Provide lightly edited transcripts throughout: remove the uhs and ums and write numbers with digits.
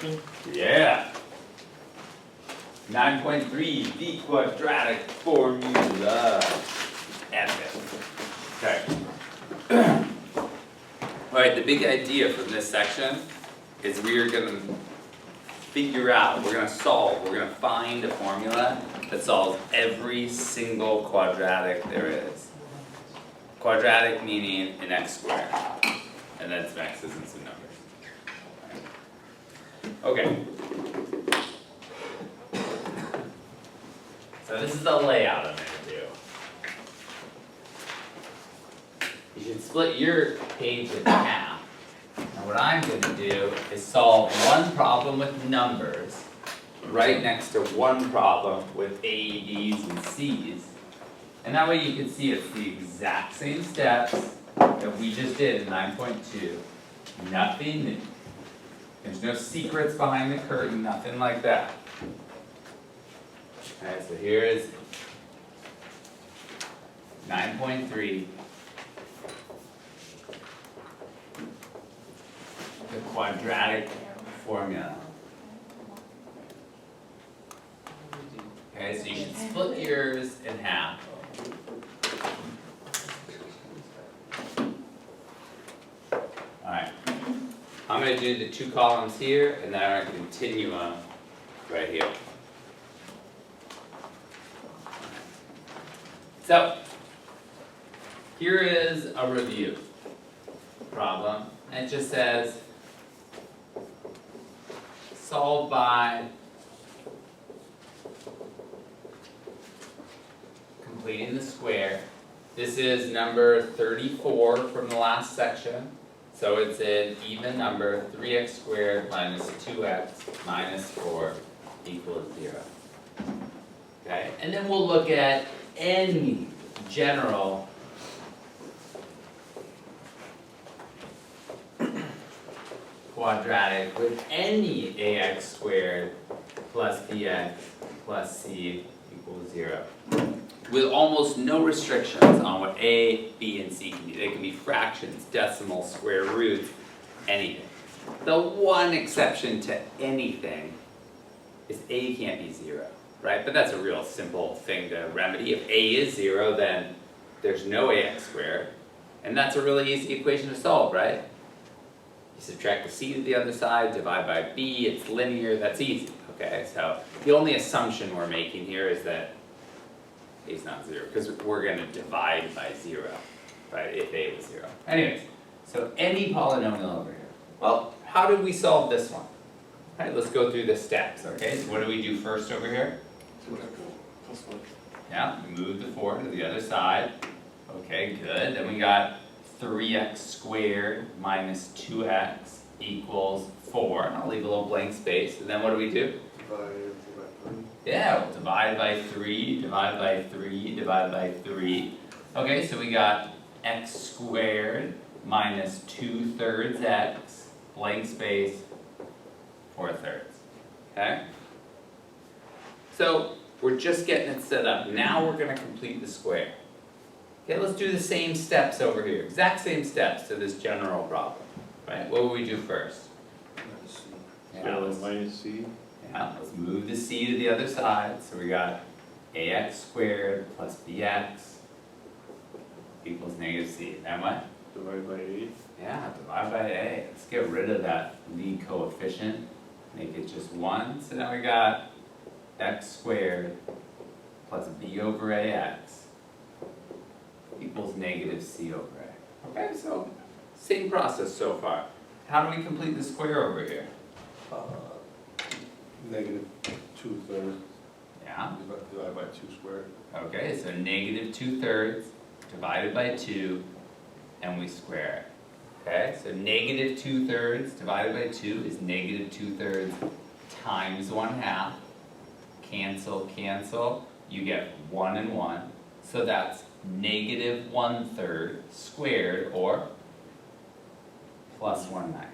question? Yeah. 9.3, the quadratic formula. Epic. Okay. Alright, the big idea from this section is we are going to figure out, we're going to solve, we're going to find a formula that solves every single quadratic there is. Quadratic meaning an x squared, and then some x's and some numbers. Okay. So this is the layout I'm going to do. You should split your page in half. And what I'm going to do is solve one problem with numbers right next to one problem with A, B's, and C's. And that way you can see it's the exact same steps that we just did in 9.2. Nothing new. There's no secrets behind the curtain, nothing like that. Alright, so here is 9.3. The quadratic formula. Okay, so you should split yours in half. Alright. I'm going to do the two columns here, and then I'm going to continue on right here. So, here is a review problem. And it just says, solve by completing the square. This is number 34 from the last section. So it's an even number, 3x squared minus 2x minus 4 equals 0. Okay, and then we'll look at any general quadratic with any ax squared plus bx plus c equals 0. With almost no restrictions on what a, b, and c can be. They can be fractions, decimals, square roots, anything. The one exception to anything is a can't be 0, right? But that's a real simple thing to remedy. If a is 0, then there's no ax squared. And that's a really easy equation to solve, right? You subtract the c to the other side, divide by b, it's linear, that's easy, okay? So the only assumption we're making here is that a is not 0, because we're going to divide by 0, right, if a was 0. Anyways, so any polynomial over here. Well, how did we solve this one? All right, let's go through the steps, okay? So what do we do first over here? Yeah, we move the 4 to the other side. Okay, good. Then we got 3x squared minus 2x equals 4. And I'll leave a little blank space. And then what do we do? Yeah, we'll divide by 3, divide by 3, divide by 3. Okay, so we got x squared minus 2/3 x, blank space, 4/3. Okay? So, we're just getting it set up. Now we're going to complete the square. Okay, let's do the same steps over here. Exact same steps to this general problem. Right? What will we do first? Minus c. Yeah, let's move the c to the other side. So we got ax squared plus bx equals negative c. Then what? Divided by a. Yeah, divide by a. Let's get rid of that lead coefficient. Make it just 1. So now we got x squared plus b over ax equals negative c over a. Okay, so same process so far. How do we complete the square over here? Negative 2/3. Yeah. Divided by 2 squared. Okay, so negative 2/3 divided by 2, and we square it. Okay, so negative 2/3 divided by 2 is negative 2/3 times 1/2. Cancel, cancel. You get 1 and 1. So that's negative 1/3 squared, or plus 1/9.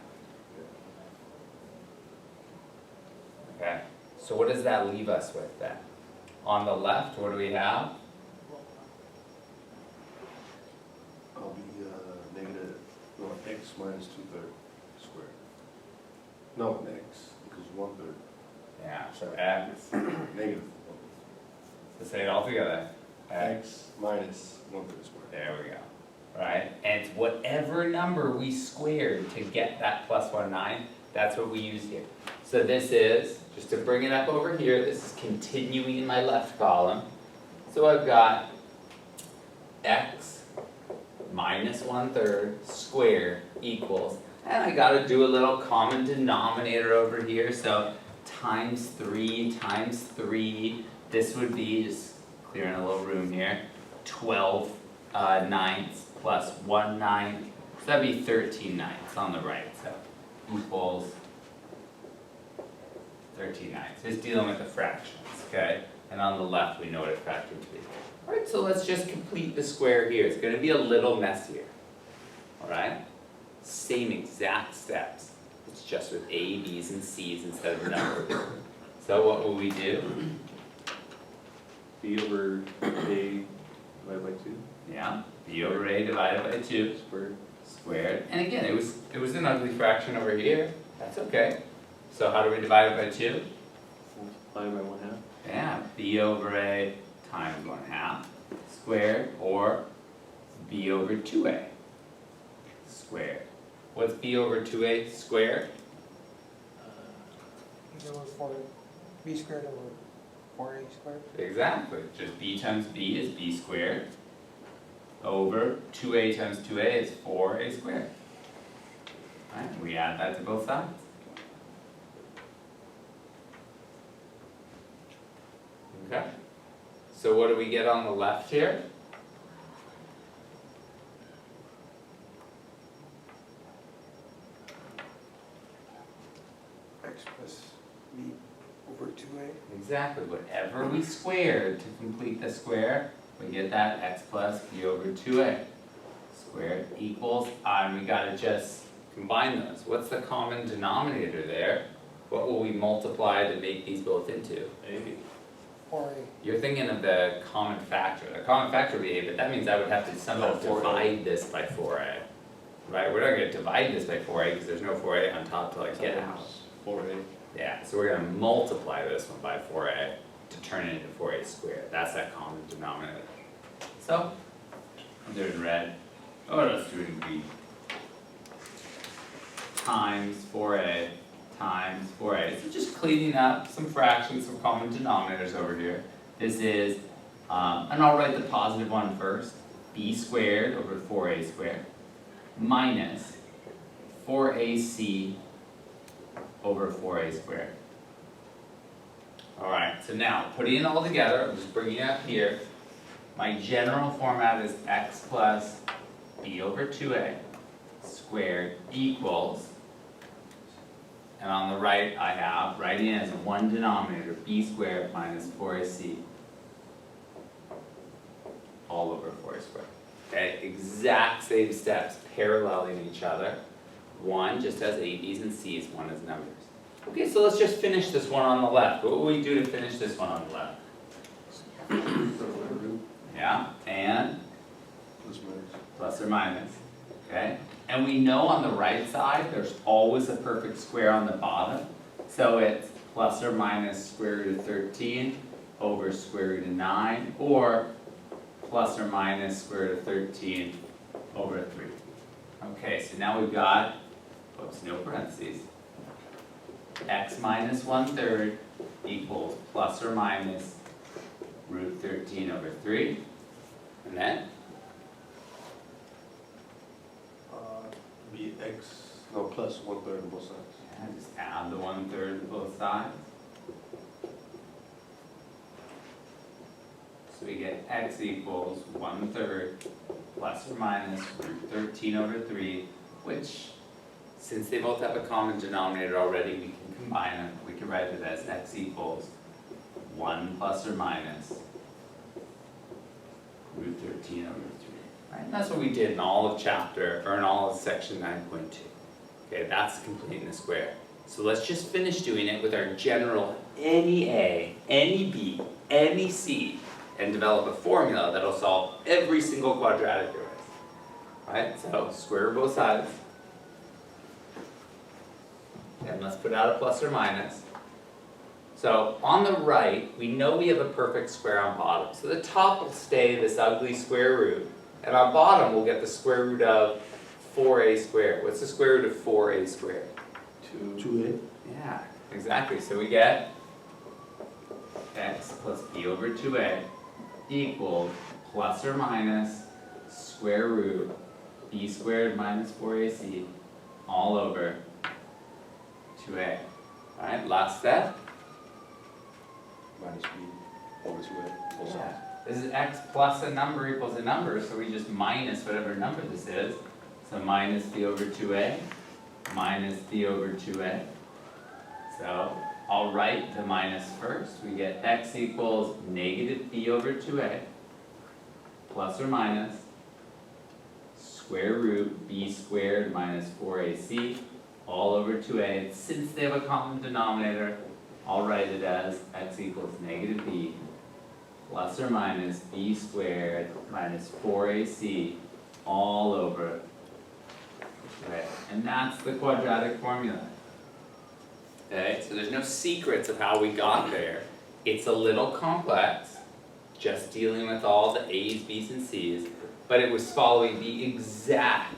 Okay, so what does that leave us with then? On the left, what do we have? I'll be negative, no, x minus 2/3 squared. No, x, because So x, Negative. let's say it all together. X minus 1/3 squared. There we go. Right? And it's whatever number we squared to get that plus 1/9, that's what we use here. So this is, just to bring it up over here, this is continuing in my left column. So I've got x minus 1/3 squared equals, and I gotta do a little common denominator over here, so times 3, this would be, just clearing a little room here, 12 ninths plus 1/9, so that'd be 13 ninths on the right, so equals 13 ninths, just dealing with the fractions, okay? And on the left, we know what a fraction to be. Alright, so let's just complete the square here, it's gonna be a little messier, alright? Same exact steps, it's just with A, B's, and C's instead of numbers. So what will we do? B over A divided by 2 Yeah, B over A divided by 2 squared. squared, and again, it was an ugly fraction over here, that's okay. So how do we divide it by 2? Multiply by 1/2. Yeah, B over A times 1/2 squared, or B over 2A squared. What's B over 2A squared? It was for b squared over 4a squared. Exactly, just B times B is B squared, over 2A times 2A is 4A squared. Alright, we add that to both sides. Okay, so what do we get on the left here? X plus b over 2a. Exactly, whatever we squared to complete the square, we get that x plus b over 2a squared equals, and we gotta just combine those. What's the common denominator there? What will we multiply to make these both into? A. 4a. You're thinking of the common factor. The common factor would be a, but that means I would have to somehow Oh, 4a. divide this by 4a. Right, we're not gonna divide this by 4a because there's no 4a on top to like get out. 4A. Yeah, so we're gonna multiply this one by 4a to turn it into 4a squared. That's that common denominator. So, I'll do it in red. Oh, let's do it in green. Times 4a times 4a. So just cleaning up some fractions, some common denominators over here. This is, and I'll write the positive one first. B squared over 4a squared minus 4ac over 4a squared. Alright, so now putting it all together, I'm just bringing it up here. My general format is x plus b over 2a squared equals, and on the right I have, writing it as one denominator, b squared minus 4ac all over 4a squared. Okay, exact same steps, paralleling each other. One just has A, B's, and C's, one has numbers. Okay, so let's just finish this one on the left. What will we do to finish this one on the left? Yeah, and Plus minus. plus or minus, okay? And we know on the right side, there's always a perfect square on the bottom. So it's plus or minus square root of 13 over square root of 9, or plus or minus square root of 13 over 3. Okay, so now we've got, oops, no parentheses, x minus 1/3 equals plus or minus root 13 over 3, and then Be X, no, plus 1/3 on both sides. yeah, just add the 1/3 to both sides. So we get x equals 1/3 plus or minus root 13 over 3, which, since they both have a common denominator already, we can combine them. We can write it as x equals 1 plus or minus root 13 over 3. Right? And that's what we did in all of chapter, or in all of section 9.2. Okay, that's completing the square. So let's just finish doing it with our general any A, any B, any C, and develop a formula that'll solve every single quadratic there is. Right, so square root both sides. And let's put out a plus or minus. So on the right, we know we have a perfect square on bottom. So the top will stay this ugly square root, and on bottom we'll get the square root of 4a squared. What's the square root of 4a squared? 2a. Yeah, exactly. So we get x plus b over 2a equals plus or minus square root b squared minus 4ac all over 2a. Alright, last step. Minus b over 2a. Both sides. Yeah. This is x plus a number equals a number, so we just minus whatever number this is. So minus b over 2a, minus b over 2a. So I'll write the minus first. We get x equals negative b over 2a plus or minus square root b squared minus 4ac all over 2a. Since they have a common denominator, I'll write it as x equals negative b plus or minus b squared minus 4ac all over 2a. And that's the quadratic formula. Okay, so there's no secrets of how we got there. It's a little complex, just dealing with all the a's, b's, and c's, but it was following the exact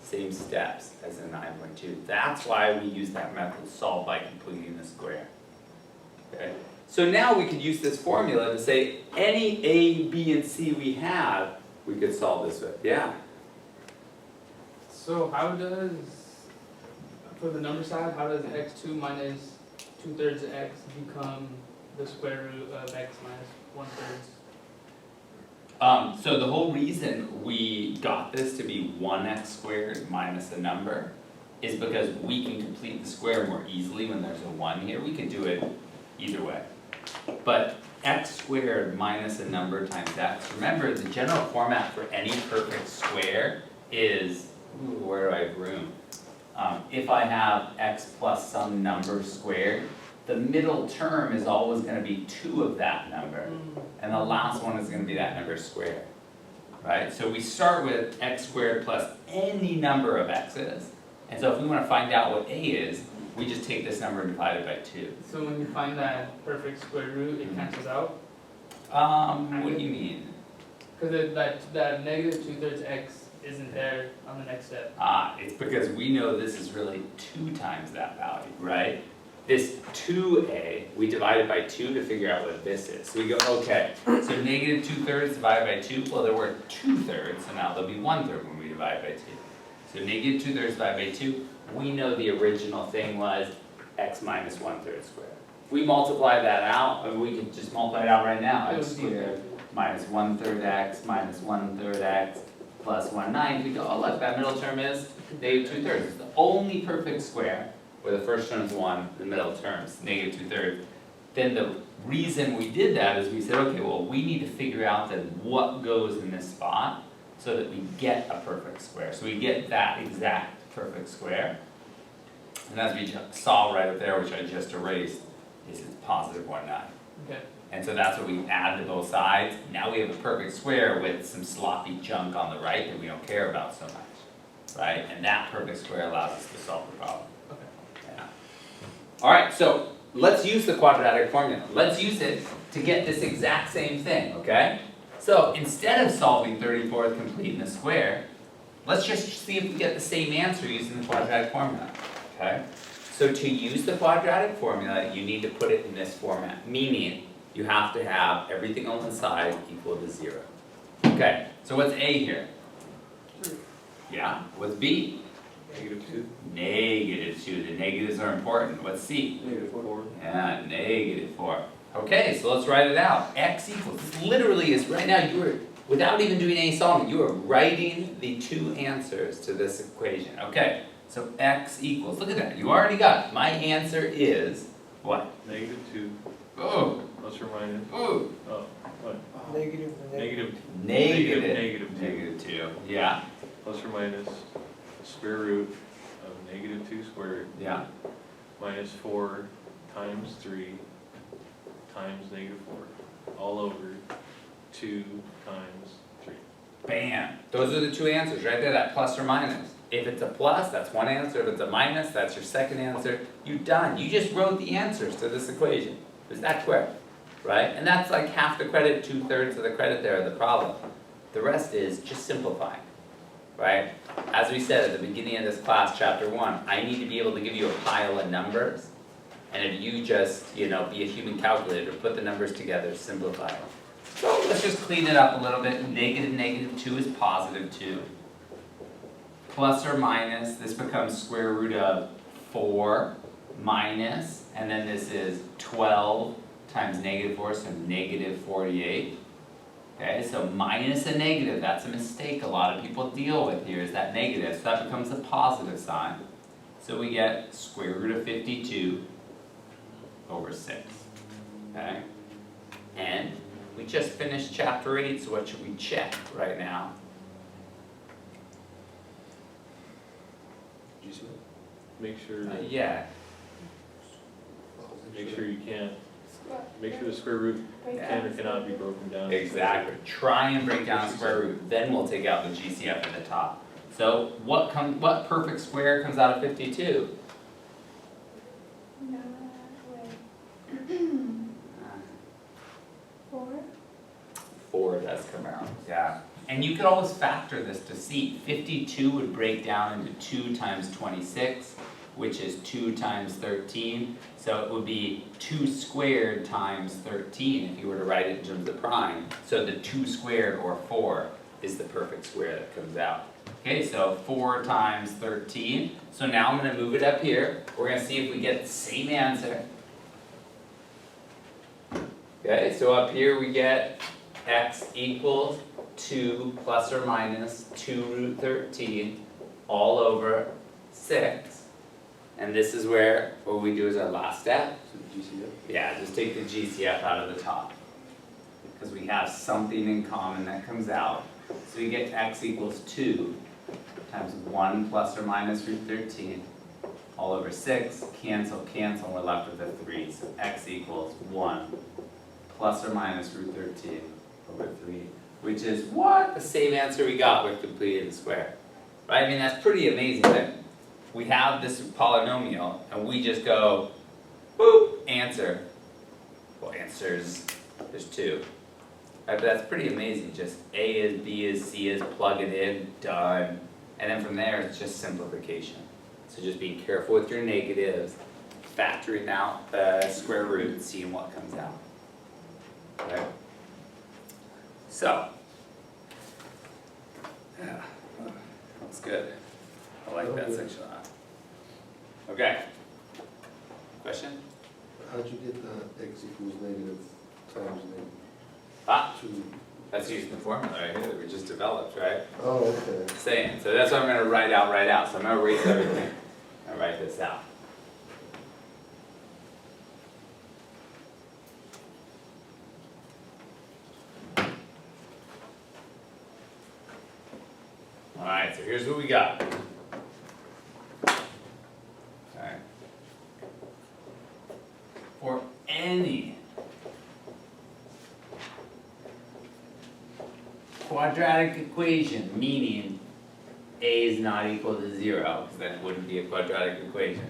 same steps as in 9.2. That's why we use that method, solve by completing the square. Okay, so now we could use this formula to say any a, b, and c we have, we could solve this with. Yeah? So how does, for the number side, how does x2 minus 2/3 x become the square root of x minus 1/3? So the whole reason we got this to be 1x squared minus a number is because we can complete the square more easily when there's a 1 here. We can do it either way. But x squared minus a number times x, remember the general format for any perfect square is, ooh, where do I have room? If I have x plus some number squared, the middle term is always going to be 2 of that number, and the last one is going to be that number squared, right? So we start with x squared plus any number of x's, and so if we want to find out what a is, we just take this number and divide it by 2. So when you find that perfect square root, it cancels out? What do you mean? Because that negative 2/3 x isn't there on the next step. It's because we know this is really 2 times that value, right? This 2a, we divided by 2 to figure out what this is. So we go, okay, so negative 2/3 divided by 2, well, there were 2/3, so now there'll be 1/3 when we divide by 2. So negative 2/3 divided by 2, we know the original thing was x minus 1/3 squared. If we multiply that out, or we could just multiply it out right now, x squared minus 1/3 x minus 1/3 x plus 1/9, we go, oh look, that middle term is negative 2/3. It's the only perfect square where the first term is 1, the middle term is negative 2/3. Then the reason we did that is we said, okay, well, we need to figure out then what goes in this spot so that we get a perfect square. So we get that exact perfect square. And as we saw right up there, which I just erased, is it's positive 1/9. Okay. And so that's what we add to both sides. Now we have a perfect square with some sloppy junk on the right that we don't care about so much, right? And that perfect square allows us to solve the problem. Okay. Yeah. All right, so let's use the quadratic formula. Let's use it to get this exact same thing, okay? So instead of solving 34th complete in the square, let's just see if we get the same answer using the quadratic formula, okay? So to use the quadratic formula, you need to put it in this format, meaning you have to have everything on one side equal to 0. Okay, so what's A here? Yeah, what's B? Negative 2. Negative 2, the negatives are important. What's C? Negative 4. Yeah, negative 4. Okay, so let's write it out. X equals, this literally is, right now you are, without even doing any solving, you are writing the 2 answers to this equation. Okay, so X equals, look at that, you already got it. My answer is, what? Negative 2. Oh, Plus or minus. oh, Oh, what? Negative and negative. Negative. negative, Negative 2. negative 2, yeah, Plus or minus square root of negative 2 squared yeah. minus 4 times 3 times negative 4 all over 2 times 3. Bam, those are the 2 answers right there, that plus or minus. If it's a plus, that's one answer. If it's a minus, that's your second answer. You're done. You just wrote the answers to this equation. It's that quick, right? And that's like half the credit, 2/3 of the credit there of the problem. The rest is just simplifying, right? As we said at the beginning of this class, chapter 1, I need to be able to give you a pile of numbers. And if you just, be a human calculator, put the numbers together, simplify it. So let's just clean it up a little bit. -2 is +2. Plus or minus, this becomes square root of 4 minus, and then this is 12 times -4, so -48. Okay, so minus a negative, that's a mistake a lot of people deal with here, is that negative, so that becomes a positive sign. So we get square root of 52 over 6, okay? And we just finished chapter 8, so what should we check right now? Did you see that? Make sure, Yeah, make sure you can't, make sure the square root can or cannot be broken down. exactly. Try and break down a square root, then we'll take out the GCF at the top. So what perfect square comes out of 52? No, wait. 4? 4 does come out, yeah. And you could always factor this to see. 52 would break down into 2 times 26, which is 2 times 13. So it would be 2 squared times 13 if you were to write it in terms of prime. So the 2 squared, or 4, is the perfect square that comes out. Okay, so 4 times 13. So now I'm going to move it up here. We're going to see if we get the same answer. Okay, so up here we get x equals 2 plus or minus 2 root 13 all over 6. And this is where what we do is our last step. So did you see that? Yeah, just take the GCF out of the top. Because we have something in common that comes out. So we get x equals 2 times 1 plus or minus root 13 all over 6. Cancel, cancel, we're left with a 3. So x equals 1 plus or minus root 13 over 3. Which is what? The same answer we got with completing the square. Right? I mean, that's pretty amazing that we have this polynomial and we just go, boop, answer. Well, answers, there's 2. Right, but that's pretty amazing. Just A is, B is, C is, plug it in, done. And then from there, it's just simplification. So just being careful with your negatives, factoring out the square root, seeing what comes out. Okay? So, yeah, that's good. I like that section a lot. Okay. Question? How'd you get the x equals negative times negative? Ah, 2? that's using the formula right here that we just developed, right? Oh, okay. Saying, so that's what I'm gonna write out. So I'm gonna erase everything. I write this out. Alright, so here's what we got. Alright. For any quadratic equation, meaning a is not equal to 0, because then it wouldn't be a quadratic equation.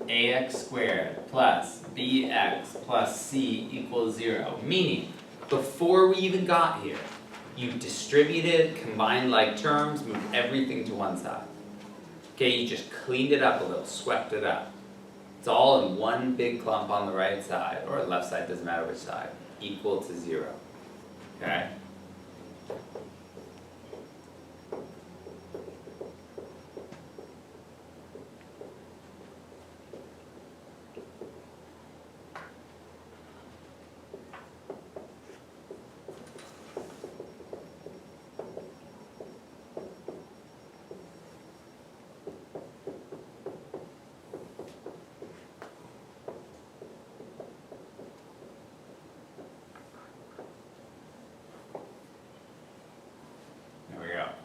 Ax squared plus bx plus c equals 0, meaning before we even got here, you distributed, combined like terms, moved everything to one side. Okay, you just cleaned it up a little, swept it up. It's all in one big clump on the right side, or the left side, doesn't matter which side, equal to 0. Okay?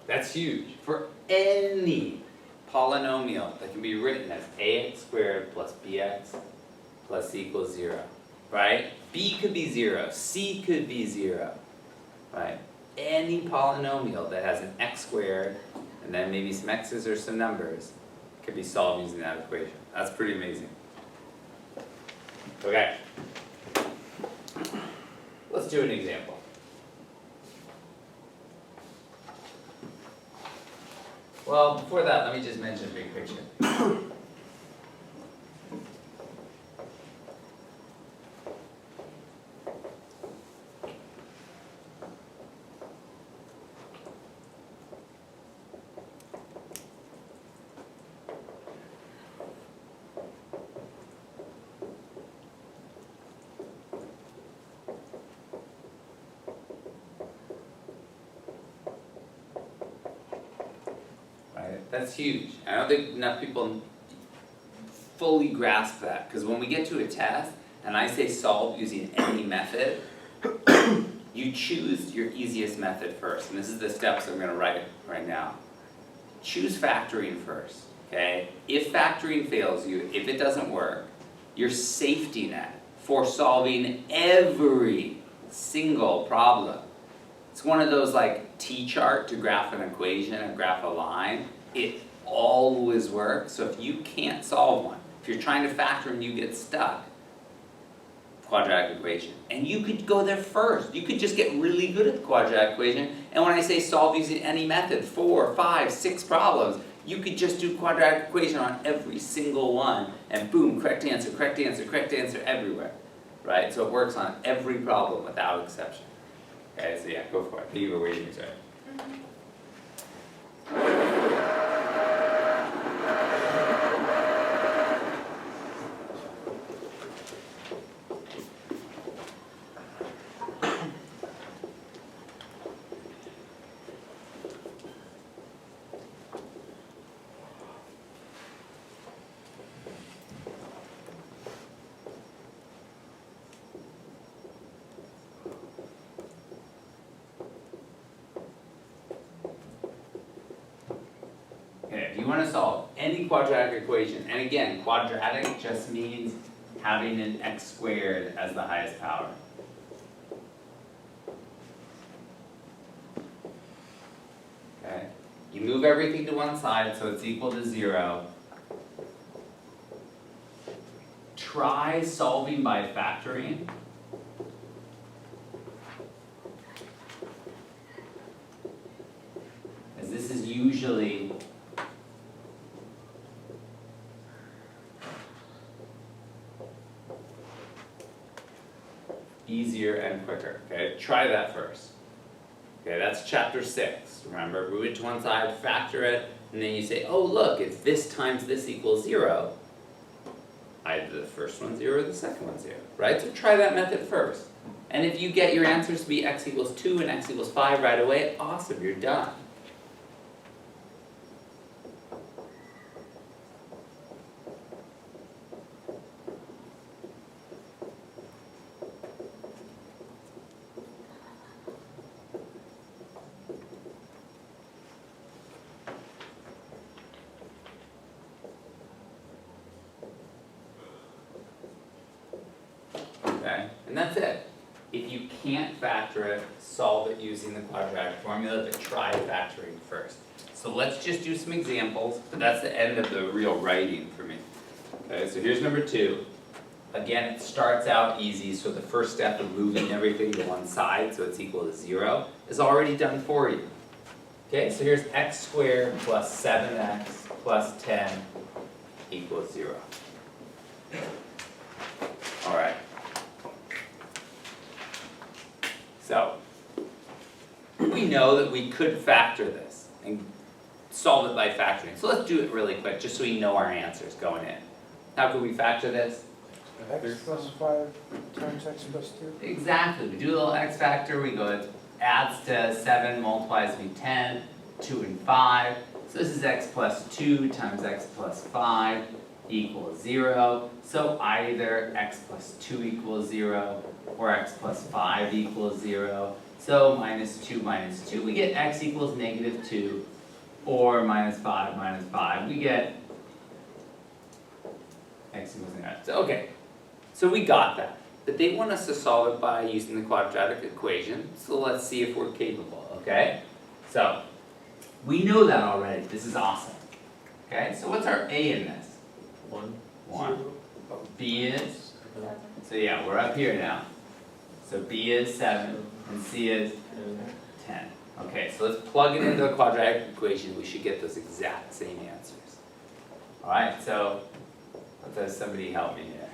That's huge. For any polynomial that can be written as ax squared plus bx plus c equals 0, right? B could be 0, c could be 0, right? Any polynomial that has an x squared and then maybe some x's or some numbers could be solved using that equation. That's pretty amazing. Okay. Let's do an example. Well, before that, let me just mention big picture. That's huge. I don't think enough people fully grasp that, because when we get to a test and I say solve using any method, you choose your easiest method first. And this is the steps I'm going to write right now. Choose factoring first, okay? If factoring fails you, if it doesn't work, your safety net for solving every single problem. It's one of those like T-chart to graph an equation and graph a line. It always works, so if you can't solve one, if you're trying to factor and you get stuck, quadratic equation. And you could go there first. You could just get really good at the quadratic equation, and when I say solve using any method, 4, 5, 6 problems, you could just do quadratic equation on every single one, and boom, correct answer, correct answer, correct answer everywhere. Right? So it works on every problem without exception. Okay, so yeah, go for it. You were waiting, sorry. If you want to solve any quadratic equation, and again, quadratic just means having an x squared as the highest power. Okay, you move everything to one side so it's equal to 0. Try solving by factoring. As this is usually easier and quicker, okay? Try that first. Okay, that's chapter 6. Remember, move it to one side, factor it, and then you say, oh look, if this times this equals 0, either the first one's 0 or the second one's 0, right? So try that method first. And if you get your answers to be x equals 2 and x equals 5 right away, awesome, you're done. Okay, and that's it. If you can't factor it, solve it using the quadratic formula, but try factoring first. So let's just do some examples, but that's the end of the real writing for me. Okay, so here's number 2. Again, it starts out easy, so the first step of moving everything to one side so it's equal to 0 is already done for you. Okay, so here's x squared plus 7x plus 10 equals 0. All right. So, we know that we could factor this and solve it by factoring. So let's do it really quick, just so we know our answers going in. How can we factor this? X plus 5 times x plus 2. Exactly, we do a little x factor, we go, it adds to 7, multiplies to be 10, 2 and 5. So this is x plus 2 times x plus 5 equals 0. So either x plus 2 equals 0 or x plus 5 equals 0. So minus 2, we get x equals negative 2, or minus 5, we get x equals negative. So, okay, so we got that. But they want us to solve it by using the quadratic equation, so let's see if we're capable, okay? So, We know that already, this is awesome. Okay, so what's our A in this? 1. 1. B is, 7. so yeah, we're up here now. So B is 7 and C is And 10. Okay, so let's plug it into the quadratic equation, we should get those exact same answers. Alright, so let's have somebody help me here.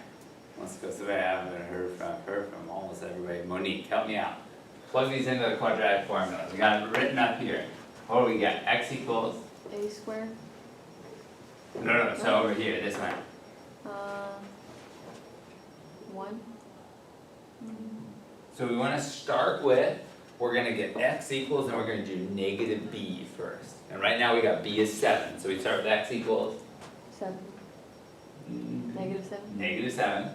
Let's go, somebody I haven't heard from almost everybody. Monique, help me out. Plug these into the quadratic formula. We got it written up here. What do we get? X equals, A squared, no, so over here, this one. 1, So we want to start with, we're going to get x equals, and we're going to do negative b first. And right now we got b is 7, so we start with x equals 7, negative 7. negative 7.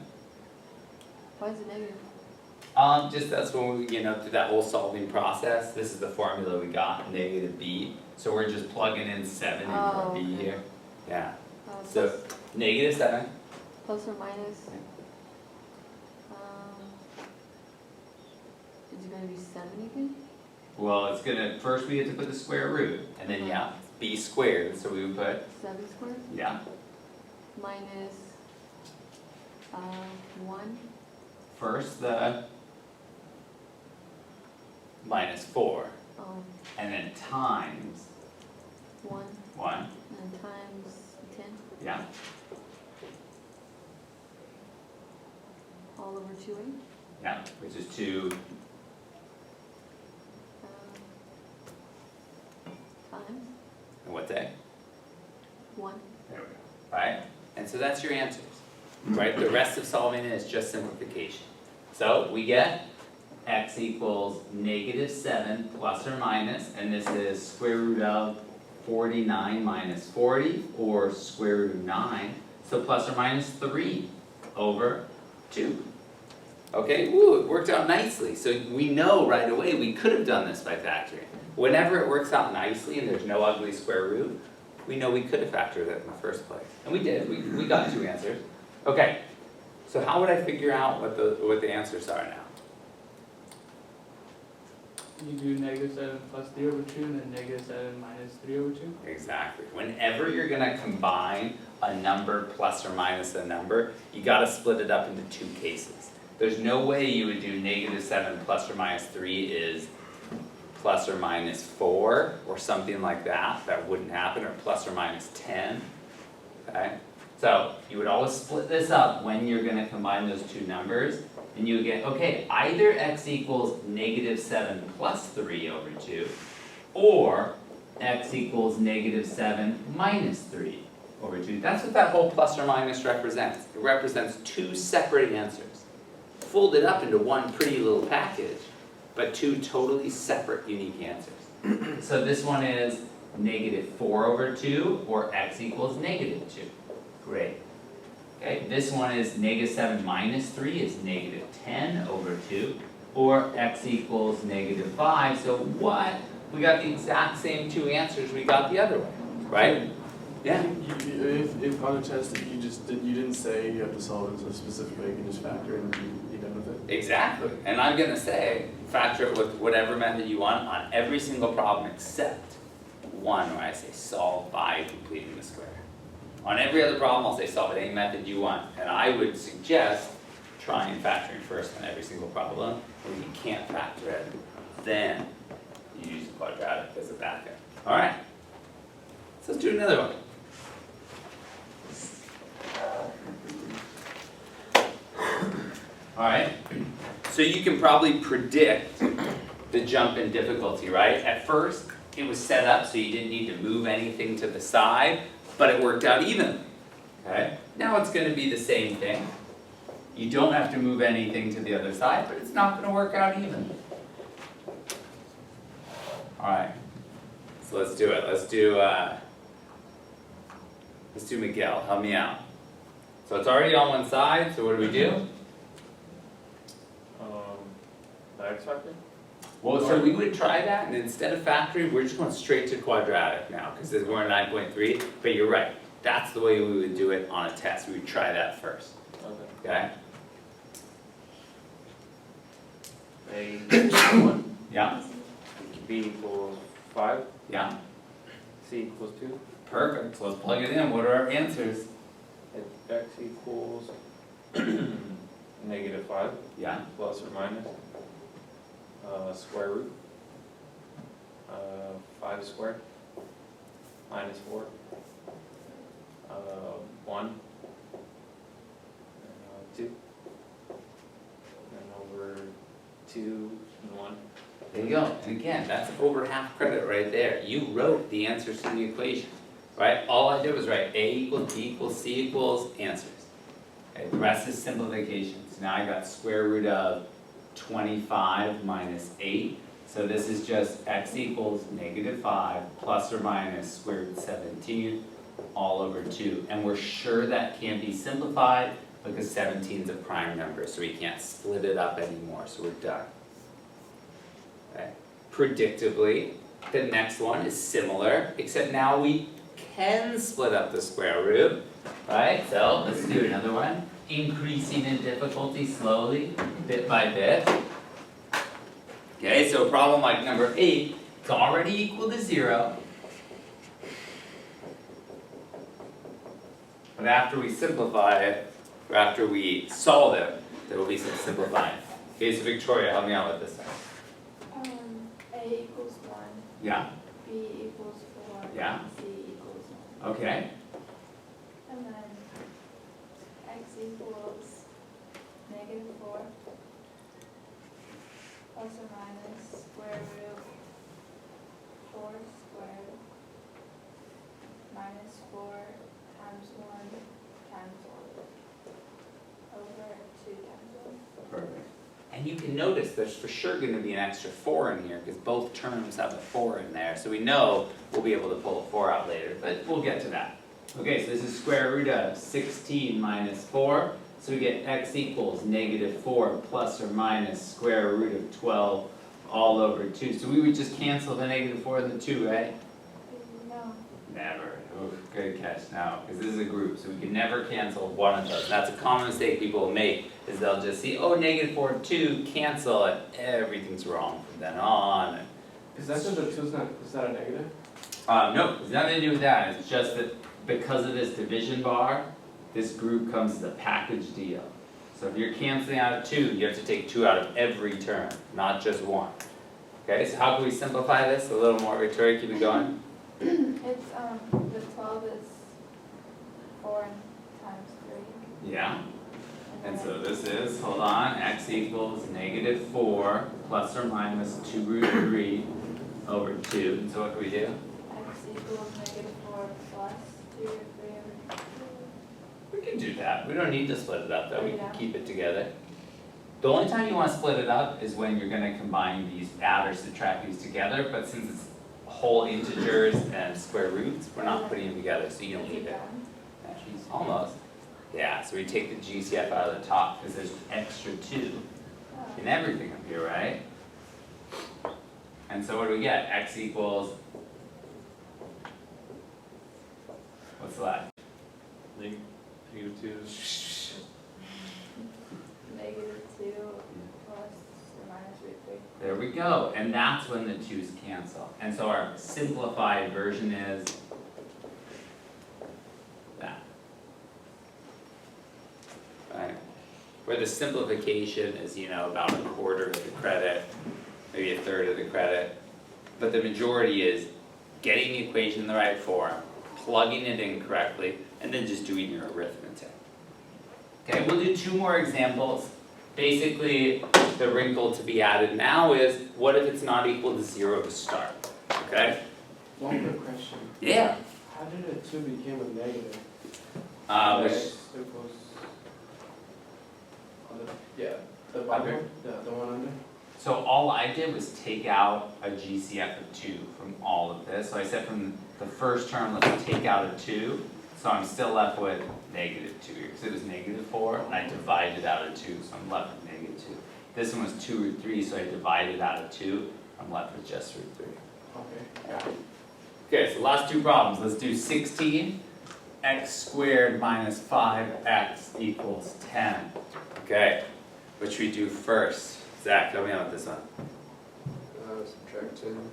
Why is it negative? Just that's when we, through that whole solving process, this is the formula we got, negative b. So we're just plugging in 7 into our Oh, b okay. here. Yeah, Plus, so negative 7, plus or minus. Is it going to be 7 again? well, it's gonna, first we have to put the square root, and then yeah, b squared, so we would put, 7 squared yeah, minus 1. first the minus 4, and then times 1 1, and times 10 yeah, all over 2a. yeah, which is 2, Times and what's a? 1. There we go, right? And so that's your answers, right? The rest of solving it is just simplification. So we get x equals negative 7 plus or minus, and this is square root of 49 minus 40, or square root of 9, so plus or minus 3 over 2. Okay, woo, it worked out nicely. So we know right away we could have done this by factoring. Whenever it works out nicely and there's no ugly square root, we know we could have factored it in the first place. And we did, we got 2 answers. Okay, so how would I figure out what the answers are now? You do negative 7 plus 3 over 2, and then negative 7 minus 3 over 2. Exactly. Whenever you're gonna combine a number plus or minus a number, you gotta split it up into 2 cases. There's no way you would do negative 7 plus or minus 3 is plus or minus 4 or something like that. That wouldn't happen, or plus or minus 10. Okay? So you would always split this up when you're gonna combine those 2 numbers, and you would get, okay, either x equals negative 7 plus 3 over 2, or x equals negative 7 minus 3 over 2. That's what that whole plus or minus represents. It represents 2 separate answers, folded up into one pretty little package, but 2 totally separate, unique answers. So this one is negative 4 over 2, or x equals negative 2. Great. Okay, this one is negative 7 minus 3 is negative 10 over 2, or x equals negative 5. So what? We got the exact same 2 answers we got the other way, right? Yeah. If on a test that you didn't say you have to solve it in a specific way, you can just factor and be done with it. Exactly. And I'm gonna say, factor it with whatever method you want on every single problem except one where I say solve by completing the square. On every other problem, I'll say solve it any method you want. And I would suggest trying factoring first on every single problem. When you can't factor it, then you use the quadratic as a backup. All right. So let's do another one. All right. So you can probably predict the jump in difficulty, right? At first, it was set up so you didn't need to move anything to the side, but it worked out evenly, okay? Now it's gonna be the same thing. You don't have to move anything to the other side, but it's not gonna work out evenly. All right, so let's do it. Let's do Miguel, help me out. So it's already on one side, so what do? The X factor? Well, so we would try that, and instead of factoring, we're just going straight to quadratic now, because we're at 9.3, but you're right. That's the way we would do it on a test. We would try that first, Okay. okay? A 1, Yeah, B equals 5, yeah, C equals 2. Perfect, so let's plug it in. What are our answers? If x equals -5 Yeah, plus or minus square root 5 squared minus 4 1 2 and over 2 and 1. there you go. And again, that's over half credit right there. You wrote the answers to the equation, right? All I did was write A equals B equals C equals answers. Okay, the rest is simplifications. Now I got square root of 25 minus 8. So this is just x equals -5 plus or minus square root 17 all over 2. And we're sure that can't be simplified because 17 is a prime number, so we can't split it up anymore, so we're done. Okay. Predictably, the next one is similar, except now we can split up the square root, right? So let's do another one. Increasing in difficulty slowly, bit by bit. Okay, so problem like number 8, it's already equal to 0. But after we simplify it, or after we solve it, there will be some simplifying. Okay, so Victoria, help me out with this one. A equals 1, Yeah, B equals 4, Yeah. C equals 1. okay. And then x equals -4 plus or minus square root 4 squared minus 4 times 1 times 1 over 2 times 1. Perfect. And you can notice there's for sure gonna be an extra 4 in here, because both terms have a 4 in there, so we know we'll be able to pull a 4 out later, but we'll get to that. Okay, so this is square root of 16 minus 4, so we get x equals -4 plus or minus square root of 12 all over 2. So we would just cancel the -4 and the 2, right? No. Never. Oof, good catch now, because this is a group, so we can never cancel one of those. That's a common mistake people will make, is they'll just see, oh, -4 and 2, cancel, and everything's wrong from then on. Is that just a 2 is not a negative? No, it's nothing to do with that, it's just that because of this division bar, this group comes as a package deal. So if you're canceling out of 2, you have to take 2 out of every term, not just 1. Okay, so how can we simplify this a little more, Victoria, keep it going? It's, the 12 is 4 times 3. Yeah. And so this is, hold on, x equals -4 plus or minus 2 root 3 over 2. And so what do we do? X equals -4 plus 2 root 3 over 2. We can do that. We don't need to split it up though. We can Yeah. keep it together. The only time you want to split it up is when you're going to combine these, add or subtract these together. But since it's whole integers and square roots, we're not putting them together, so you can leave it. Actually, almost. Yeah, so we take the GCF out of the top because there's an extra 2 in everything up here, right? And so what do we get? X equals, what's that? -2. -2 plus or minus root 3. There we go, and that's when the 2's cancel. And so our simplified version is that. Right. Where the simplification is, about a quarter of the credit, maybe a third of the credit. But the majority is getting the equation in the right form, plugging it in correctly, and then just doing your arithmetic. Okay, we'll do 2 more examples. Basically, the wrinkle to be added now is, what if it's not equal to 0 to start? Okay? One quick question. Yeah. How did a 2 become a negative? Which, X equals the Under? bottom one? The one under? so all I did was take out a GCF of 2 from all of this. So I said from the first term, let's take out a 2. So I'm still left with -2 here, because it was -4, and I divided out of 2, so I'm left with -2. This one was 2 root 3, so I divided out of 2, I'm left with just root 3. Okay. Okay, so last 2 problems, let's do 16, x squared minus 5x equals 10. Okay, which we do first? Zach, help me out with this one. Subtract 10.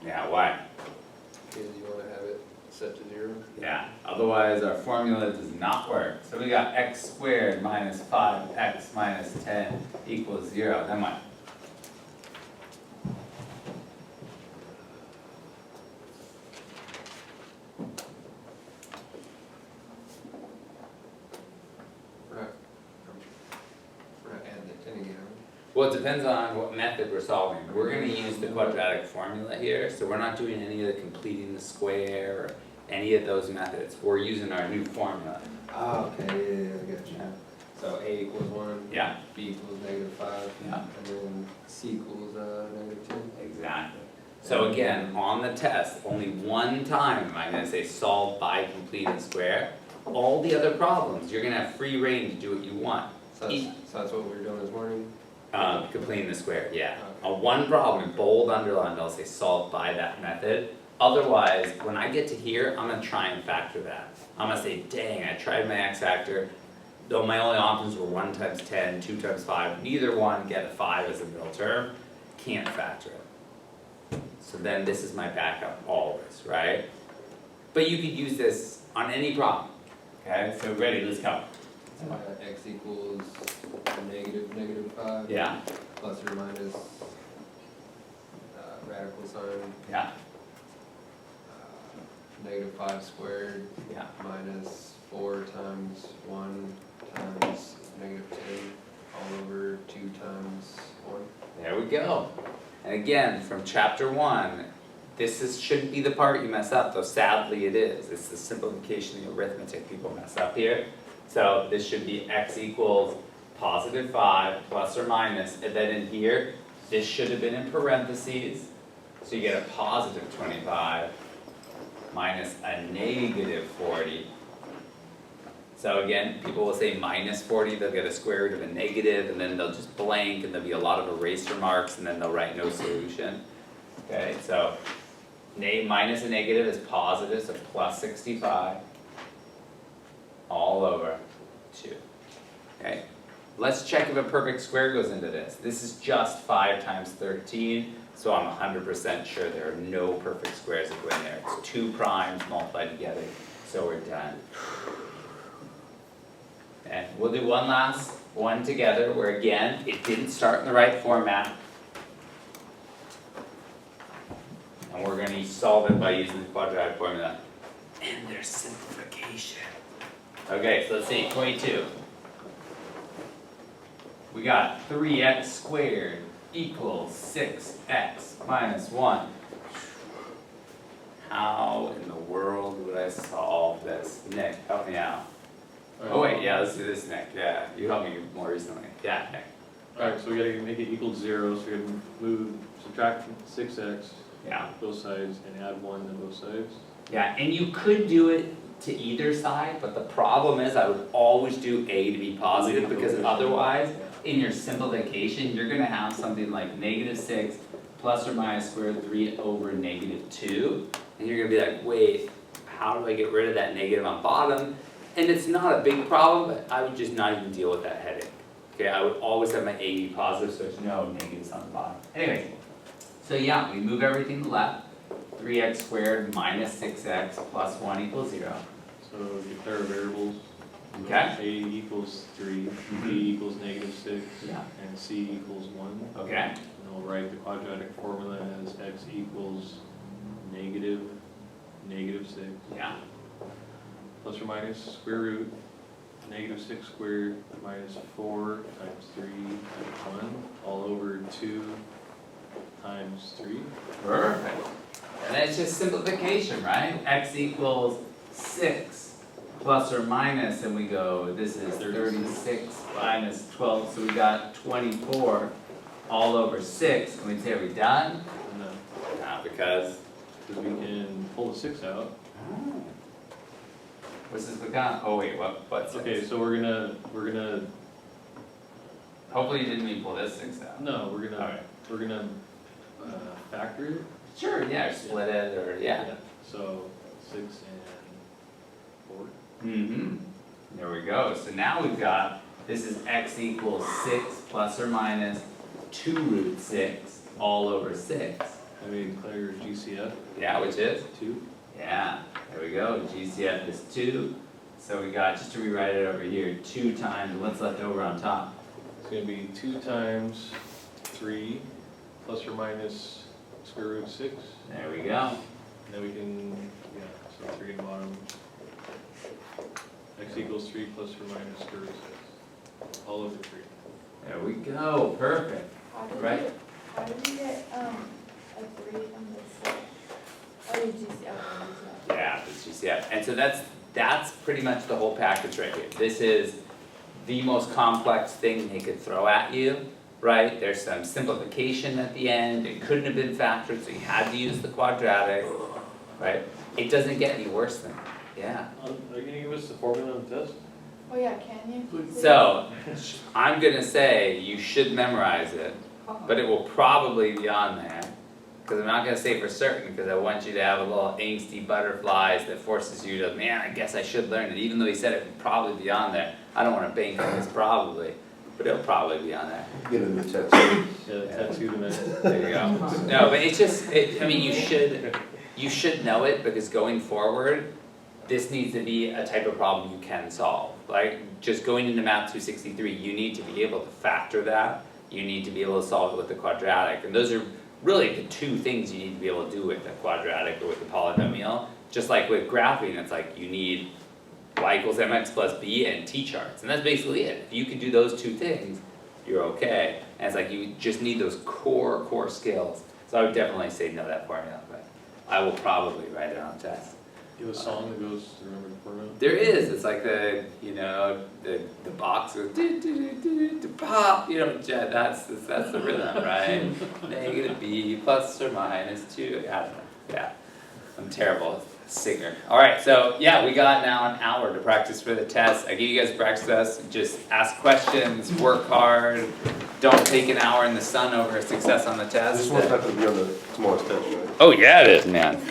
Yeah, why? because you wanna have it set to 0. Yeah, otherwise our formula does not work. So we got x squared minus 5x minus 10 equals 0. Then what? We're not adding the 10 again, are we? Well, it depends on what method we're solving. We're gonna use the quadratic formula here, so we're not doing any of the completing the square or any of those methods. We're using our new formula. Oh, okay, yeah, I got you. So A equals 1. Yeah. B equals -5. Yeah. And then C equals -10. Exactly. So again, on the test, only one time am I gonna say solve by completing square. All the other problems, you're gonna have free reign to do what you want. So that's what we were doing this morning? Completing the square, yeah. On one problem, bold, underlined, I'll say solve by that method. Otherwise, when I get to here, I'm gonna try and factor that. I'm gonna say, dang, I tried my x factor, though my only options were 1 times 10, 2 times 5, neither one get a 5 as a middle term, can't factor it. So then this is my backup always, right? But you could use this on any problem, okay? So ready, let's go. X equals -5. Yeah, Plus or minus radical sign, yeah, -5 squared yeah. minus 4 times 1 times -10 all over 2 times 1. There we go. And again, from chapter 1, shouldn't be the part you mess up, though sadly it is. It's the simplification of the arithmetic people mess up here. So this should be x equals +5 plus or minus, and then in here, this should have been in parentheses. So you get a +25 minus a -40. So again, people will say -40, they'll get a square root of a negative, and then they'll just blank, and there'll be a lot of eraser marks, and then they'll write no solution. Okay, so minus a negative is positive, so +65 all over 2. Okay, let's check if a perfect square goes into this. This is just 5 times 13, so I'm 100% sure there are no perfect squares that go in there. It's 2 primes multiplied together, so we're done. And we'll do one last one together where again, it didn't start in the right format. And we're gonna solve it by using the quadratic formula. And there's simplification. Okay, so let's see, 22. We got 3x squared equals 6x minus 1. How in the world would I solve this? Nick, help me out. Oh wait, yeah, let's do this, Nick. Yeah, you helped me more recently. Yeah, Nick. Alright, so we gotta make it equal to 0, so we gotta subtract 6x, Yeah. both sides, and add 1 to both sides. Yeah, and you could do it to either side, but the problem is I would always do A to be positive, because otherwise, in your simplification, you're gonna have something like -6 plus or minus square root of 3 over -2. And you're gonna be like, wait, how do I get rid of that negative on bottom? And it's not a big problem, but I would just not even deal with that headache. Okay, I would always have my A be positive, so there's no negatives on the bottom. Anyway, so yeah, we move everything to the left. 3x squared minus 6x plus 1 equals 0. So declare variables. Okay. A equals 3, B equals -6, Yeah. and C equals 1. Okay. And we'll write the quadratic formula as x equals -6 Yeah. plus or minus square root -6 squared minus 4 times 3 times 1 all over 2 times 3. Perfect. And then it's just simplification, right? X equals 6 plus or minus, and we go, this is 36 minus 12, so we got 24 all over 6. And we'd say, are we done? No, No, because. because we can pull the 6 out. What's this become? Oh wait, what's Okay, this? so we're gonna Hopefully you didn't mean pull this 6 out. no, we're gonna Alright. factor it. Sure, yeah, or split it, or yeah. So 6 and 4. Mm-hmm. There we go. So now we've got, this is x equals 6 plus or minus 2 root 6 all over 6. and we declare GCF Yeah, which is? 2. Yeah, there we go, GCF is 2. So we got, just to rewrite it over here, 2 times, what's left over on top? It's gonna be 2 times 3 plus or minus square root of 6. There we go. And then we can, yeah, so 3 in the bottom. X equals 3 plus or minus square root of 6. All over 3. There we go, perfect. How did Right. you, how did you get, a 3 from this? Oh, you just, oh, Yeah, it's GCF. And so that's pretty much the whole package right here. This is the most complex thing they could throw at you, right? There's some simplification at the end. It couldn't have been factored, so you had to use the quadratic, right? It doesn't get any worse than that. Yeah. Are you gonna give us the formula on the test? Oh, yeah, can you? Please? So, I'm gonna say you should memorize it, but it will probably be on there. Because I'm not gonna say for certain, because I want you to have a little angsty butterflies that forces you to, man, I guess I should learn it, even though he said it would probably be on there. I don't wanna bank on this probably, but it'll probably be on there. Get in the tattoo. Yeah, the tattoo the minute. There you go. No, but it's just, I mean, you should know it, because going forward, this needs to be a type of problem you can solve. Like, just going into Math 263, you need to be able to factor that, you need to be able to solve it with the quadratic, and those are really the 2 things you need to be able to do with the quadratic or with the polynomial. Just like with graphing, it's like you need y equals mx plus b and t-charts, and that's basically it. If you can do those 2 things, you're okay. And it's like you just need those core skills. So I would definitely say know that formula, but I will probably write it on a test. You have a song that goes to remember the formula? There is, it's like the, you know, the box goes do do do do do pop, you know, that's the rhythm, right? Negative b plus or minus 2, I don't know, yeah. I'm terrible singer. Alright, so yeah, we got now an hour to practice for the test. I give you guys a practice test, just ask questions, work hard, don't take an hour in the sun over success on the test. This one's not gonna be on the tomorrow's test, right? Oh yeah, it is, man.